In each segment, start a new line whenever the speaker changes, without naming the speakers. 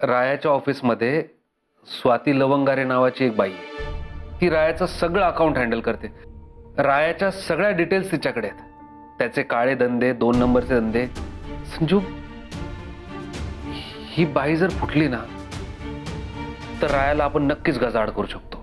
रायाच्या ऑफिसमध्ये स्वाती लवंगारे नावाची एक बाई आहे. ती रायाचं सगळं अकाउंट हँडल करते. रायाच्या सगळ्या डिटेल्स तिच्याकडे आहेत. त्याचे काळे धंदे, 2 नंबरचे धंदे. संजू, ही बाई जर फुटली ना तर रायाला आपण नक्कीच गजाआड करू शकतो.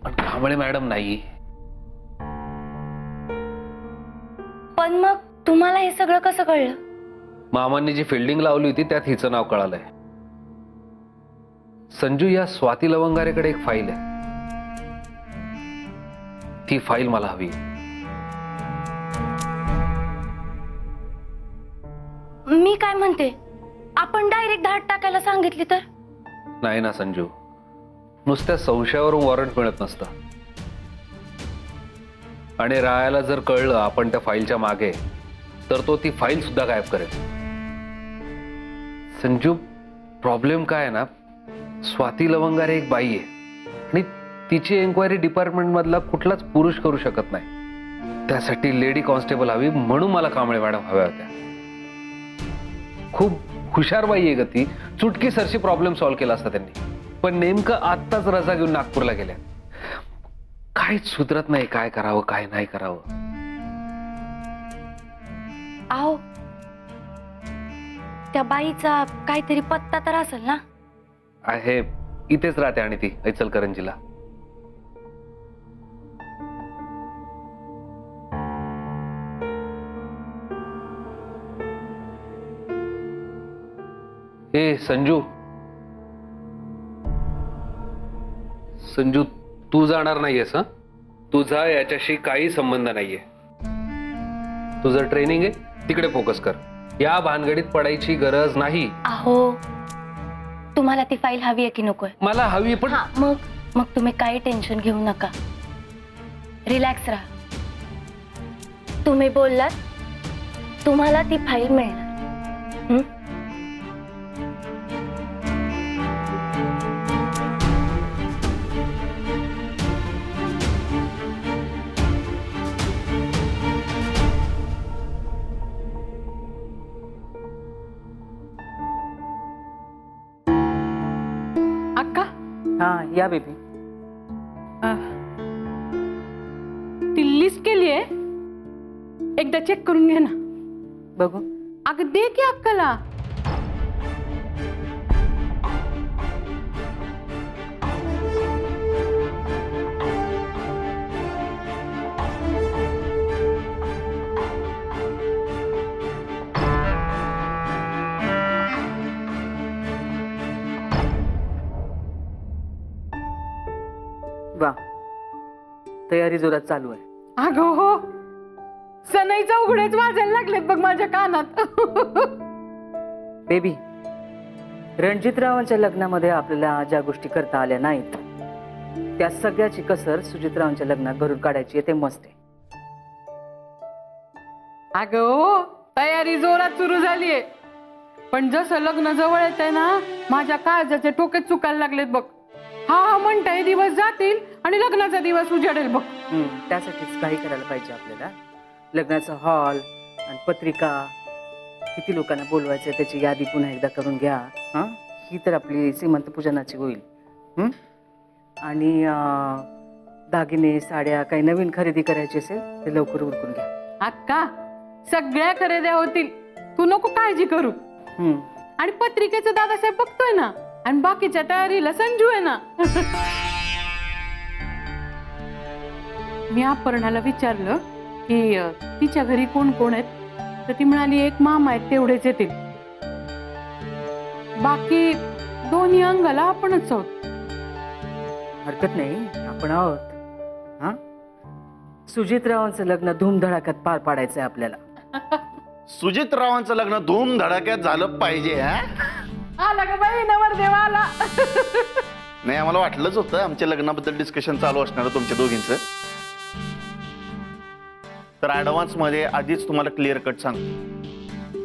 पण कांबळे मॅडम नाही.
पण मग तुम्हाला हे सगळं कसं कळलं?
मामांनी जी फिल्डिंग लावली होती त्यात हिचं नाव कळालंय. संजू, या स्वाती लवंगारेकडे एक फाईल आहे. ती फाईल मला हवी.
मी काय म्हणते, आपण डायरेक्ट धाड टाकायला सांगितली तर?
नाही ना संजू, नुसत्या संशयावरून वॉरंट मिळत नसतं. आणि रायाला जर कळलं आपण त्या फाईलच्या मागे, तर तो ती फाईल सुद्धा गायब करेल. संजू, प्रॉब्लेम काय आहे ना, स्वाती लवंगारे एक बाई आहे आणि तिची एन्क्वायरी डिपार्टमेंट मधला कुठलाच पुरुष करू शकत नाही. त्यासाठी लेडी कॉन्स्टेबल हवी, म्हणून मला कांबळे मॅडम हव्या होत्या. खूप हुशार बाई आहे ग ती. चुटकी सरशी प्रॉब्लेम सॉल्व्ह केला असता त्यांनी. पण नेमकं आत्ताच रजा घेऊन नागपूरला गेल्या. काहीच सुधरत नाही, काय करावं काय नाही करावं.
आहो, त्या बाईचा काहीतरी पत्ता तर असेल ना?
आहे, इथेच राहते आणि ती इचलकरंजीला. ए संजू, संजू, तू जाणार नाहीयेस? हं, तुझा याच्याशी काही संबंध नाहीये. तुझं ट्रेनिंग आहे तिकडे फोकस कर. या भानगडीत पडायची गरज नाही.
आहो, तुम्हाला ती फाईल हवी आहे की नकोय?
मला हवी, पण
मग तुम्ही काही टेन्शन घेऊ नका. रिलॅक्स राहा. तुम्ही बोललात तुम्हाला ती फाईल मिळणार.
अक्का,
हाँ या बेबी.
ती लिस्ट केली आहे, एकदा चेक करून घे ना.
बघू.
अगं दे की अक्काला.
वा, तयारी जोरात चालू आहे.
अगं हो, सनईचा उघडेच वाजायला लागलेत बघ माझ्या कानात.
बेबी, रणजितरावांच्या लग्नामध्ये आपल्याला ज्या गोष्टी करता आल्या नाहीत त्या सगळ्याची कसर सुजितरावांच्या लग्नात भरून काढायची आहे. ते मस्त आहे.
अगं हो, तयारी जोरात सुरू झालीये. पण जसं लग्न जवळ येत आहे ना, माझ्या काळजाचे टोके चुकायला लागलेत बघ. हा म्हणताय दिवस जातील आणि लग्नाचा दिवस उजाडेल बघ.
त्यासाठीच काही करायला पाहिजे आपल्याला. लग्नाचा हॉल आणि पत्रिका, किती लोकांना बोलवायचं त्याची यादी पुन्हा एकदा करून घ्या. हां, ही तर आपली श्रीमंत पूजनाची होईल. आणि दागिने, साड्या, काही नवीन खरेदी करायची असेल ते लवकर उरकून घ्या.
अक्का, सगळ्या खरेद्या होतील, तू नको काळजी करू. आणि पत्रिकेचं दादासाहेब बघतोय ना, आणि बाकीच्या तयारीला संजू आहे ना. मी अपर्णाला विचारलं की तिच्या घरी कोण कोण आहेत, तर ती म्हणाली एक मामा आहेत तेवढेच येतील. बाकी दोन्ही अंगाला आपणच आहोत.
हरकत नाही, आपण आहोत. हा, सुजितरावांचं लग्न धूमधडाक्यात पार पाडायचं आहे आपल्याला.
सुजितरावांचं लग्न धूमधडाक्यात झालं पाहिजे.
आला का बाई नवरदेव आला.
नाही, आम्हाला वाटलंच होतं आमच्या लग्नाबद्दल डिस्कशन चालू असणार तुमच्या दोघींचं. तर ऍडव्हान्स मध्ये आधीच तुम्हाला क्लिअर कट सांगतो,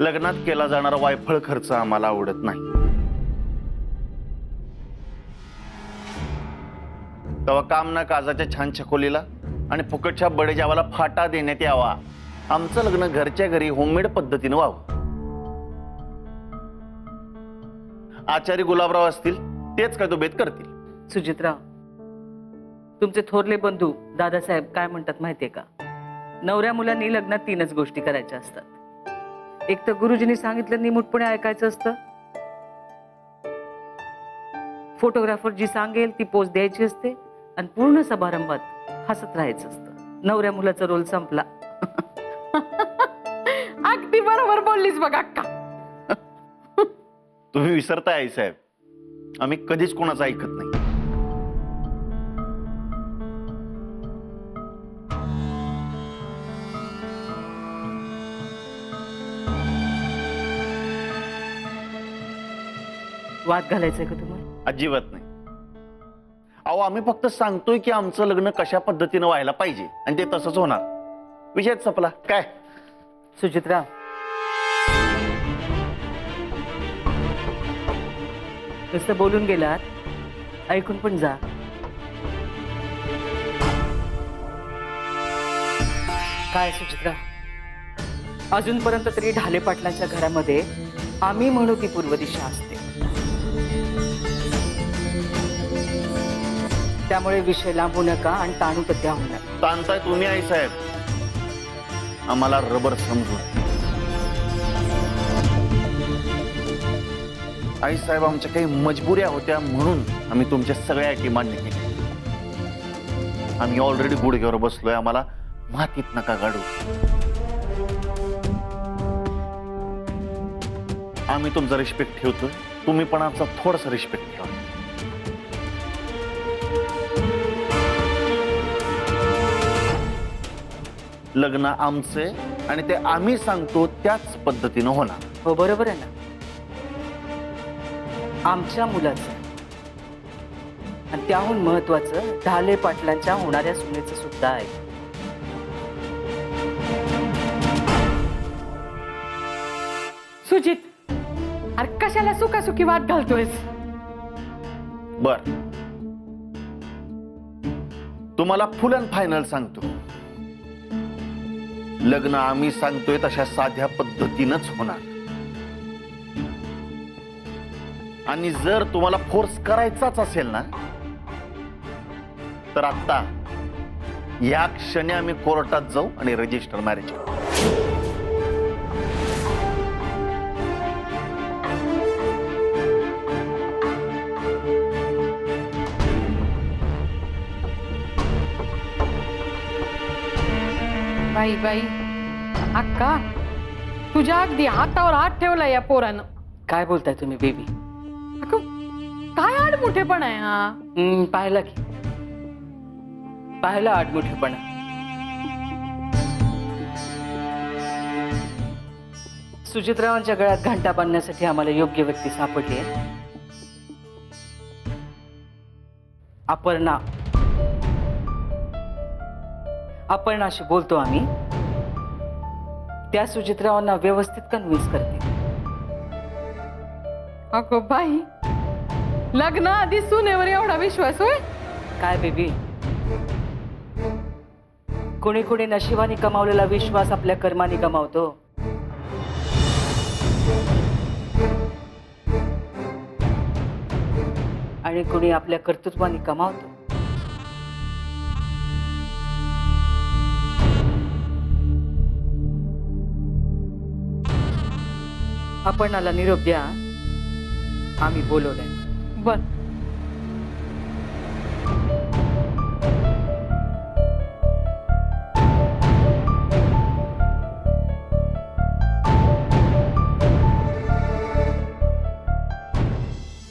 लग्नात केला जाणारा वायफळ खर्च आम्हाला आवडत नाही. तेव्हा काम ना काजाच्या छान छकोलीला आणि फुकटच्या बडेजावाला फाटा देण्यात यावा. आमचं लग्न घरच्या घरी होममेड पद्धतीनं व्हावं. आचार्य गुलाबराव असतील तेच काय तो बेत करतील.
सुजितराव, तुमचे थोरले बंधू दादासाहेब काय म्हणतात माहितीये का? नवऱ्या मुलांनी लग्नात 3च गोष्टी करायच्या असतात. एक तर गुरुजींनी सांगितलं निमूटपणे ऐकायचं असतं, फोटोग्राफर जी सांगेल ती पोच द्यायची असते, आणि पूर्ण समारंभात हसत राहायचं असतं. नवऱ्या मुलाचा रोल संपला.
अगदी बरोबर बोललीस बघ अक्का.
तुम्ही विसरताय आई साहेब, आम्ही कधीच कोणाचं ऐकत नाही.
वाद घालायचंय का तुम्हाला?
अजिबात नाही. अहो, आम्ही फक्त सांगतोय की आमचं लग्न कशा पद्धतीनं व्हायला पाहिजे आणि ते तसंच होणार. विषयच संपला. काय
सुजितराव, नुसतं बोलून गेलात, ऐकून पण जा. काय सुचित्रा, अजूनपर्यंत तरी ढाले पाटलांच्या घरामध्ये आम्ही म्हणू ती पूर्व दिशा असते. त्यामुळे विषय लांबू नका आणि ताणू तद्या होऊ नका.
ताणताय तुम्ही आई साहेब, आम्हाला रबर समजून. आई साहेब, आमच्या काही मजबुऱ्या होत्या म्हणून आम्ही तुमच्या सगळ्या अटी मान्य केल्या. आम्ही ऑलरेडी गुडघ्यावर बसलोय, आम्हाला मातीत नका गाडू. आम्ही तुमचा रिस्पेक्ट ठेवतोय, तुम्ही पण आमचा थोडासा रिस्पेक्ट ठेवा. लग्न आमचे आणि ते आम्ही सांगतो त्याच पद्धतीनं होणार.
हो, बरोबर आहे ना. आमच्या मुलाचं आणि त्याहून महत्वाचं ढाले पाटलांच्या होणाऱ्या सुनेचं सुद्धा आहे.
सुजित, अरे कशाला सुखासुखी वाद घालतोयस?
बर, तुम्हाला फुल अँड फायनल सांगतो, लग्न आम्ही सांगतोय तशा साध्या पद्धतीनंच होणार. आणि जर तुम्हाला फोर्स करायचाच असेल ना, तर आता या क्षणी आम्ही कोर्टात जाऊ आणि रजिस्टर मॅरेज करू.
बाई बाई, अक्का, तुझ्या अगदी हातावर हात ठेवला या पोरानं.
काय बोलताय तुम्ही बेबी?
अगं, काय आडमुठेपणा आहे हा?
पाहिला की, पाहिला आडमुठेपणा. सुजितरावांच्या गळ्यात घंटा बांधण्यासाठी आम्हाला योग्य व्यक्ती सापडली आहे. अपर्णा. अपर्णाशी बोलतो आम्ही, त्या सुजितरावांना व्यवस्थित कन्व्हिन्स करते.
अगं बाई, लग्न आधी सुनेवर एवढा विश्वास होय?
काय बेबी, कोणी कोणी नशिबाने कमावलेला विश्वास आपल्या कर्माने कमावतो. आणि कोणी आपल्या कर्तृत्वाने कमावतो. अपर्णाला निरोप द्या, आम्ही बोलवलंय.
बर.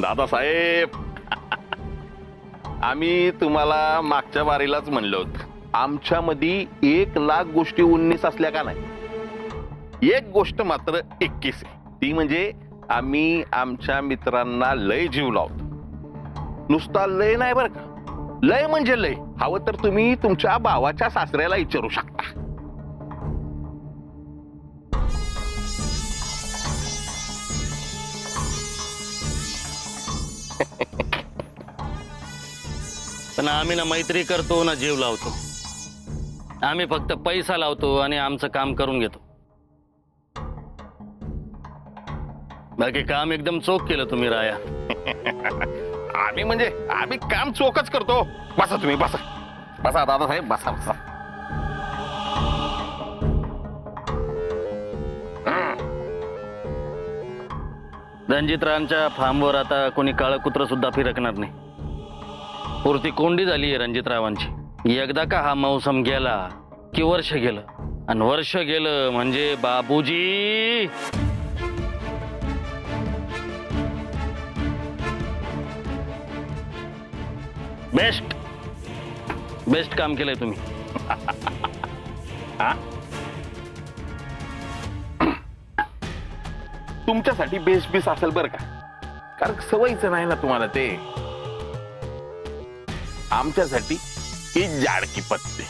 दादासाहेब, आम्ही तुम्हाला मागच्या बारीलाच म्हणलो होतं, आमच्यामध्ये 1,00,000 गोष्टी 19 असल्या का नाही, एक गोष्ट मात्र 21 आहे. ती म्हणजे आम्ही आमच्या मित्रांना लय जीव लावतो. नुसता लय नाही बरं का, लय म्हणजे लय. हवं तर तुम्ही तुमच्या भावाच्या सासऱ्याला विचारू शकता.
पण आम्ही ना मैत्री करतो ना जीव लावतो. आम्ही फक्त पैसा लावतो आणि आमचं काम करून घेतो. बाकी काम एकदम चोख केलं तुम्ही राया.
आम्ही काम चोखच करतो. बसा तुम्ही, बसा बसा दादासाहेब, बसा बसा.
रणजितरावांच्या फार्मवर आता कोणी काळं कुत्र सुद्धा फिरकणार नाही. पुरती कोंडी झाली आहे रणजितरावांची. एकदा का हा मौसम गेला की वर्ष गेलं, आणि वर्ष गेलं म्हणजे बाबूजी बेस्ट बेस्ट काम केलंय तुम्ही.
तुमच्यासाठी बेस्ट बीस असेल बरं का, कारण सवयीचं नाही ना तुम्हाला ते. आमच्यासाठी ही जाडकी पत्ते,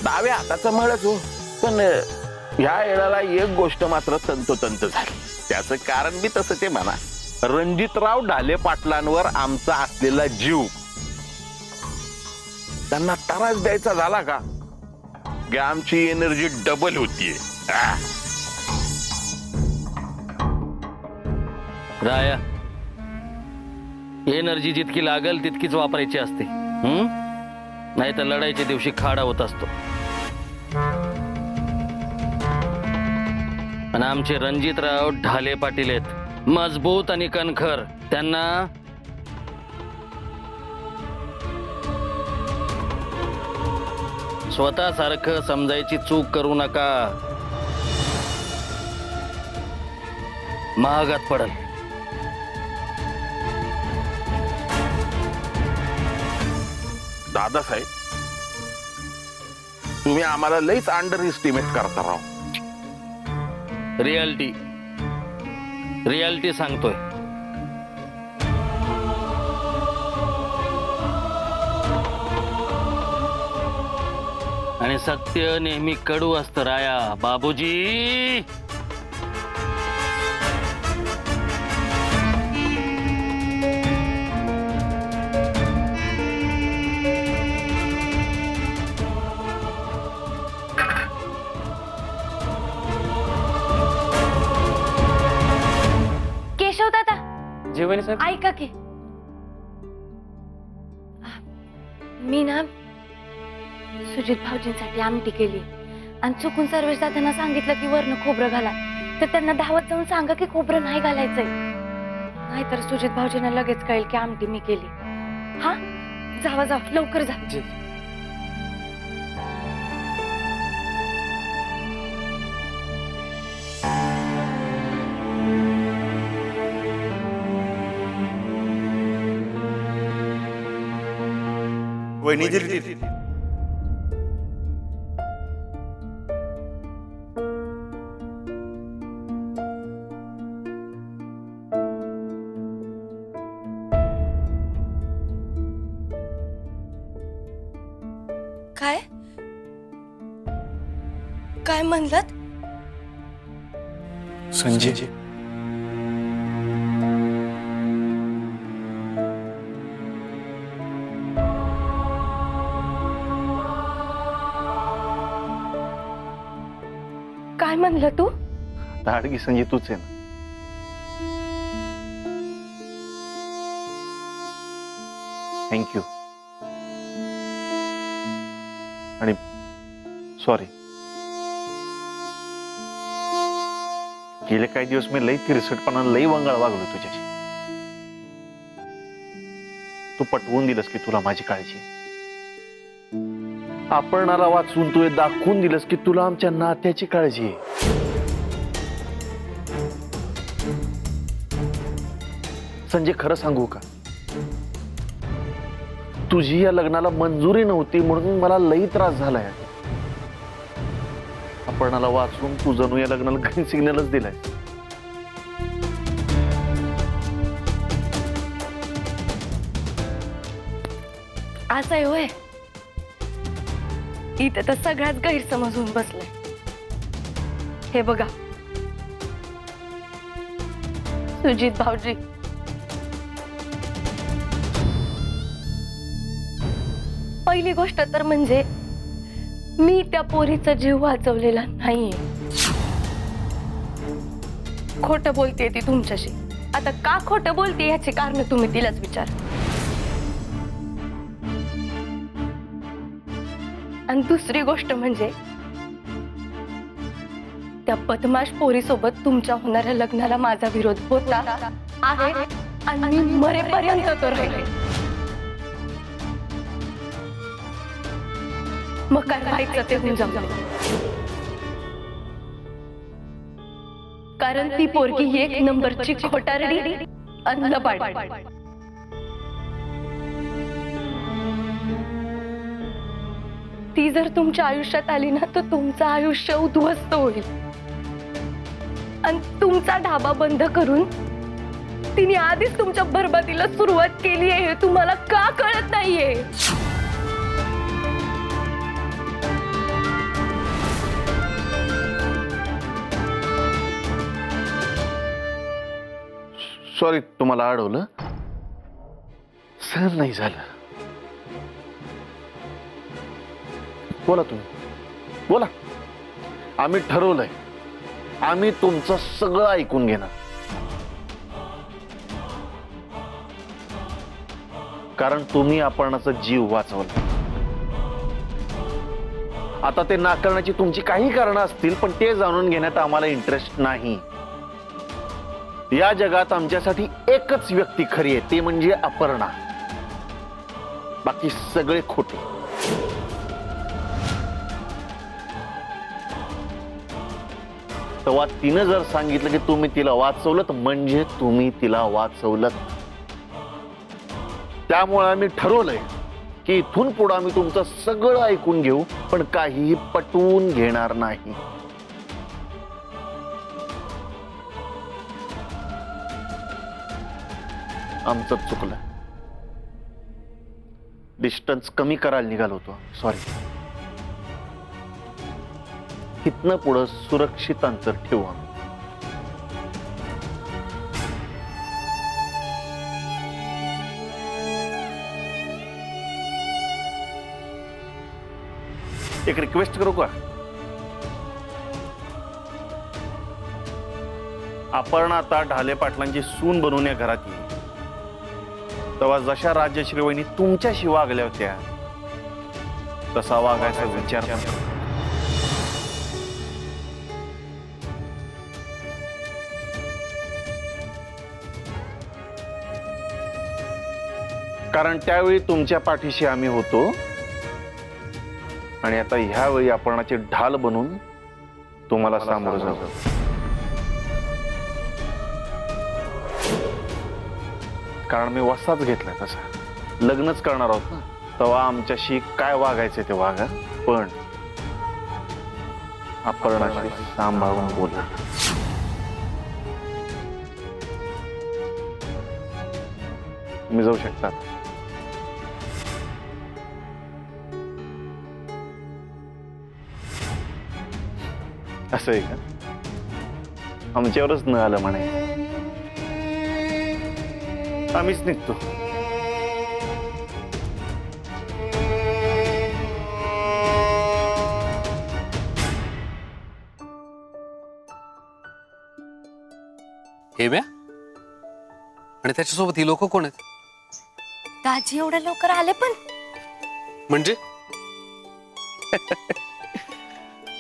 डाव्या हाताचा मळच हो. पण ह्या येळाला एक गोष्ट मात्र तंतोतंत झाली. त्याचं कारण बी तसं ते म्हणा, रणजितराव ढाले पाटलांवर आमचा असलेला जीव त्यांना त्रास द्यायचा झाला का की आमची एनर्जी डबल होतीये.
राया, एनर्जी जितकी लागल तितकीच वापरायची असते. नाही तर लढाईच्या दिवशी खाडा होत असतो. आणि आमचे रणजितराव ढाले पाटील आहेत, मजबूत आणि कणखर. त्यांना स्वतःसारखं समजायची चूक करू नका, महागात पडल.
दादासाहेब, तुम्ही आम्हाला लईच अंडर एस्टिमेट करता राव.
रियालिटी सांगतोय. आणि सत्य नेहमी कडू असतं राया बाबूजी.
केशव दादा,
जेवणी साहेब.
ऐका की, मी ना सुजित भाऊजींसाठी आमटी केली आणि चुकून सर्वेश दादांना सांगितलं की वरनं खोबरं घाला, तर त्यांना धावत जाऊन सांगा की खोबरं नाही घालायचंय, नाहीतर सुजित भाऊजींना लगेच कळेल की आमटी मी केली. हा, जावा जावा, लवकर जा.
वहिनी
काय काय म्हणलात?
संजय
काय म्हणलं तू?
धाडगी संजय तूच आहे ना. थँक्यू आणि सॉरी. गेले काही दिवस मी लई तिरसटपणा लई वंगाळ वागलो तुझ्याशी. तू पटवून दिलंस की तुला माझी काळजी. आपणाला वाचून तू दाखवून दिलंस की तुला आमच्या नात्याची काळजी आहे. संजय, खरं सांगू का, तुझी या लग्नाला मंजुरी नव्हती म्हणून मला लई त्रास झालाय. आपणाला वाचून तू जणू या लग्नाला ग्रीन सिग्नलच दिलाय.
असं आहे होय? इथे तर सगळ्यात गैरसमज होऊन बसलाय. हे बघा सुजित भाऊजी, पहिली गोष्ट तर म्हणजे मी त्या पोरीचा जीव वाचवलेला नाहीये. खोटं बोलते ती तुमच्याशी. आता का खोटं बोलते याची कारण तुम्ही तिलाच विचार. आणि दुसरी गोष्ट म्हणजे त्या बदमाश पोरीसोबत तुमच्या होणाऱ्या लग्नाला माझा विरोध होता आहे आणि मी मरेपर्यंत तो राहील. मग काय व्हायचं ते होऊन जाऊ. कारण ती पोरगी एक नंबरची खोटारडी आणि लबाड. ती जर तुमच्या आयुष्यात आली ना तर तुमचं आयुष्य उद्ध्वस्त होईल. आणि तुमचा ढाबा बंद करून तिने आधीच तुमच्या बरबादीला सुरुवात केली आहे हे तुम्हाला का कळत नाहीये.
सॉरी तुम्हाला अडवलं. सहन नाही झालं. बोला तुम्ही, बोला. आम्ही ठरवलंय, आम्ही तुमचं सगळं ऐकून घेणार. कारण तुम्ही अपर्णाचा जीव वाचवला. आता ते नाकारण्याची तुमची काही कारणं असतील, पण ते जाणून घेण्यात आम्हाला इंटरेस्ट नाही. या जगात आमच्यासाठी एकच व्यक्ती खरी आहे, ते म्हणजे अपर्णा. बाकी सगळे खोटे. तेव्हा तिनं जर सांगितलं की तुम्ही तिला वाचवलं म्हणजे तुम्ही तिला वाचवलं. त्यामुळे आम्ही ठरवलंय की इथून पुढे आम्ही तुमचं सगळं ऐकून घेऊ, पण काहीही पटवून घेणार नाही. आमचं चुकलं. डिस्टन्स कमी करायला निघालो होतो. सॉरी. इथनं पुढं सुरक्षित अंतर ठेवू आम्ही. एक रिक्वेस्ट करू का? अपर्णा आता ढाले पाटलांची सून बनवून या घरात येईल. तेव्हा जशा राज्यश्री वहिनी तुमच्याशी वागल्या होत्या तसा वागायचा विचार करा. कारण त्यावेळी तुमच्या पाठीशी आम्ही होतो आणि आता ह्यावेळी अपर्णाची ढाल बनून तुम्हाला सामोरं जाऊ. कारण मी वसाच घेतलाय तसा. लग्नच करणार आहोत ना, तेव्हा आमच्याशी काय वागायचे ते वागा, पण अपर्णाशी सांभाळून बोला. तुम्ही जाऊ शकता. असं आहे का? आमच्यावरच न आलं म्हणे. आम्हीच निघतो.
हेम्या आणि त्याच्यासोबत ही लोक कोण आहेत?
दाजी एवढ्या लवकर आले पण?
म्हणजे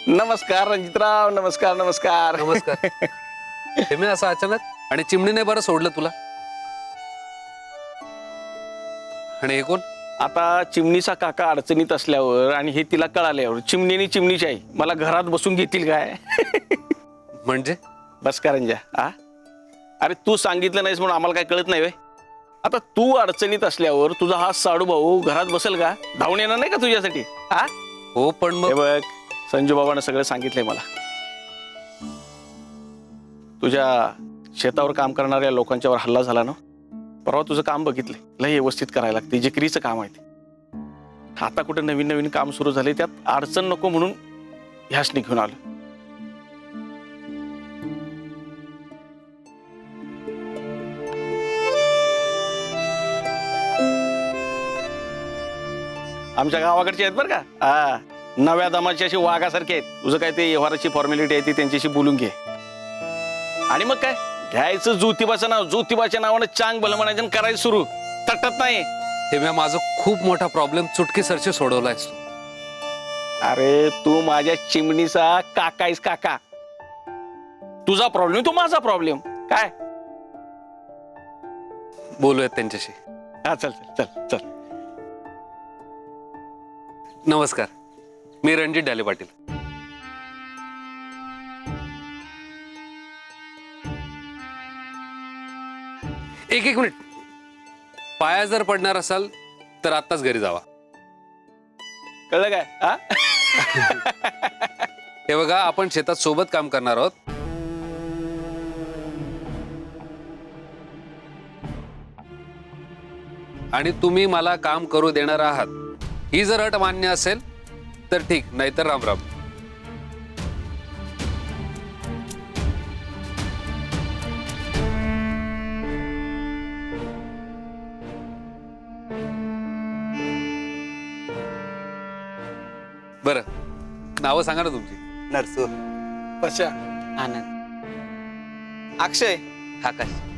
नमस्कार रणजितराव. नमस्कार नमस्कार.
नमस्कार. हेम्या असं अचानक? आणि चिमणीने बरं सोडलं तुला? आणि हे कोण?
आता चिमणीचा काका अडचणीत असल्यावर आणि हे तिला कळाल्यावर चिमणीने चिमणीची आई मला घरात बसून घेतील काय?
म्हणजे
बस करंजा. अरे तू सांगितलं नाहीस म्हणून आम्हाला काय कळत नाही. आता तू अडचणीत असल्यावर तुझा हा साडू भाऊ घरात बसेल का? धावून येणार नाही का तुझ्यासाठी?
हो पण
हे
मग
बघ, संजू बाबांना सगळं सांगितलंय मला. तुझ्या शेतावर काम करणाऱ्या लोकांच्यावर हल्ला झाला ना, परवा तुझं काम बघितलंय. लय व्यवस्थित करायला लागते. जे क्रीचं काम आहे ते. आता कुठे नवीन नवीन काम सुरू झाले, त्यात अडचण नको म्हणून ह्याच घेऊन आलो. आमच्या गावाकडचे आहेत बरं का. नव्या दमाची अशी वाघासारखे आहेत. तुझं काय ते व्यवहाराची फॉर्मॅलिटी आहे ती त्यांच्याशी बोलून घे. आणि मग काय घ्यायचं ज्योतिबाचं नाव, ज्योतिबाच्या नावानं चांग भलं म्हणायचं आणि करायचं सुरू. तटत नाही.
हे मी माझा खूप मोठा प्रॉब्लेम चुटकीसरशी सोडवलायस तू.
अरे तू माझ्या चिमणीचा काका आहेस काका. तुझा प्रॉब्लेम तो माझा प्रॉब्लेम. काय
बोलूयात त्यांच्याशी.
हा चल चल चल चल.
नमस्कार, मी रणजित डाले पाटील. एक मिनिट. पाया जर पडणार असाल तर आत्ताच घरी जावा.
कळलं काय? हा
हे बघा, आपण शेतात सोबत काम करणार आहोत. आणि तुम्ही मला काम करू देणार आहात. ही जर अट मान्य असेल तर ठीक, नाहीतर राम राम. बरं, नावं सांगा ना तुमची.
नरसूर,
पश्या,
आनंद,
अक्षय,
आकाश.